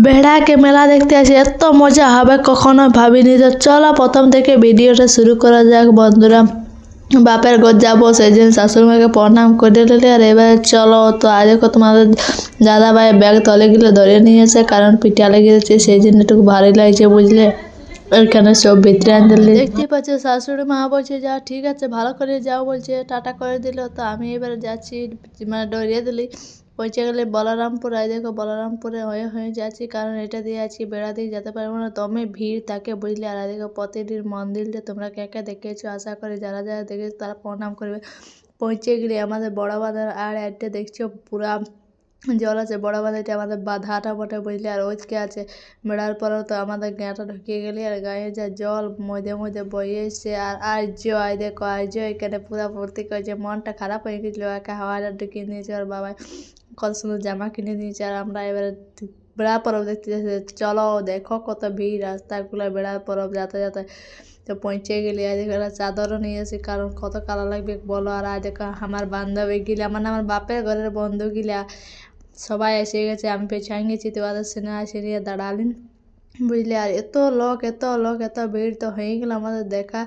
বেড়াকে মেলা দেখতে আসি, এত মজা হবে কখনো ভাবিনি। তো চলো প্রথম থেকে ভিডিওটা শুরু করা যাক বন্ধুরা। বাপের ঘর যাবো, সেই জন্য শাশুড়িমাকে প্রণাম করে নিলে। আর এবার চলো, তো আজ তোমাদের দাদা ভাই ব্যাগ তলে গেলে ধরে নিয়েছে, কারণ পিঠা লেগে গেছে, সেই জন্য একটু ভারী লাগছে বুঝলে। এখানে সব ভিতরে আনতে দেখতে পাচ্ছে। শাশুড়ি মা বলছে যা ঠিক আছে, ভালো করে যাও বলছে, টাটা করে দিল। তো আমি এবার যাচ্ছি, মানে ডরিয়ে দিলি। পৌঁছে গেলে বলরামপুর। আর দেখো বলরামপুরে হয়ে হয়ে যাচ্ছি, কারণ এটা দিয়ে আজকে বেড়া দিয়ে যেতে পারবো না, দমে ভিড় থাকে বুঝলে। আর দেখো প্রতিদিন মন্দিরটা তোমরা কে কে দেখেছো, আশা করি যারা যারা দেখেছো তারা প্রণাম করবে। পৌঁছে গেলে আমাদের বড় বাঁধার আর একটা দেখছো পুরা জল আছে। বড় বাঁধাটা আমাদের বাধাটা বটে বুঝলে। আর ওইদিকে আছে বেড়ার পরেও তো আমাদের গাঁটা ঢুকিয়ে গেলি। আর গায়ে যা জল মধ্যে মধ্যে বয়ে এসছে। আর আর্য আয় দেখো, আর্য এখানে পুরা ভর্তি করেছে। মনটা খারাপ হয়ে গেছিলো, একা হাওয়াটা ঢুকিয়ে নিয়েছে। আর বাবা কত সুন্দর জামা কিনে দিয়েছে। আর আমরা এবারে বেড়া পরব দেখতে যাচ্ছি। চলো দেখো কত ভিড় রাস্তাগুলো বেড়ার পরব যাতে যাতে। তো পৌঁছে গেলি। আজ একটা চাদরও নিয়ে এসি, কারণ কত কালো লাগবে বলো। আর আজ দেখো আমার বান্ধবী গিলা, মানে আমার বাপের ঘরের বন্ধু গিলা সবাই এসে গেছে। আমি পেছাই গেছি, তো ওদের সিনে এসে নিয়ে দাঁড়ালেন বুঝলে। আর এত লোক এত লোক এত ভিড়, তো হয়ে গেল আমাদের দেখা।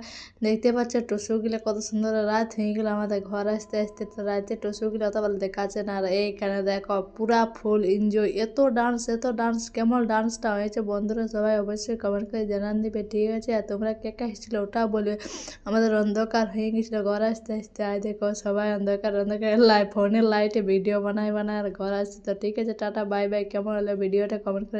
দেখতে পাচ্ছে টুসুগুলো কত সুন্দর। রাত হয়ে গেল আমাদের ঘর আসতে আসতে, তো রাতে টুসুগুলো অত ভালো দেখাচ্ছে না। আর এইখানে দেখো পুরা ফুল এনজয়, এত ডান্স কেমন ডান্সটা হয়েছে বন্ধুরা, সবাই অবশ্যই কমেন্ট করে জানান দিবে ঠিক আছে। আর তোমরা কে কে এসেছিলো ওটাও বলবে। আমাদের অন্ধকার হয়ে গেছিলো ঘর আসতে আসতে। আর দেখো সবাই অন্ধকার অন্ধকার ফোনের লাইটে ভিডিও বানায় বানায় আর ঘর আসছে। তো ঠিক আছে, টাটা বাই বাই। কেমন হলো ভিডিওটা কমেন্ট করে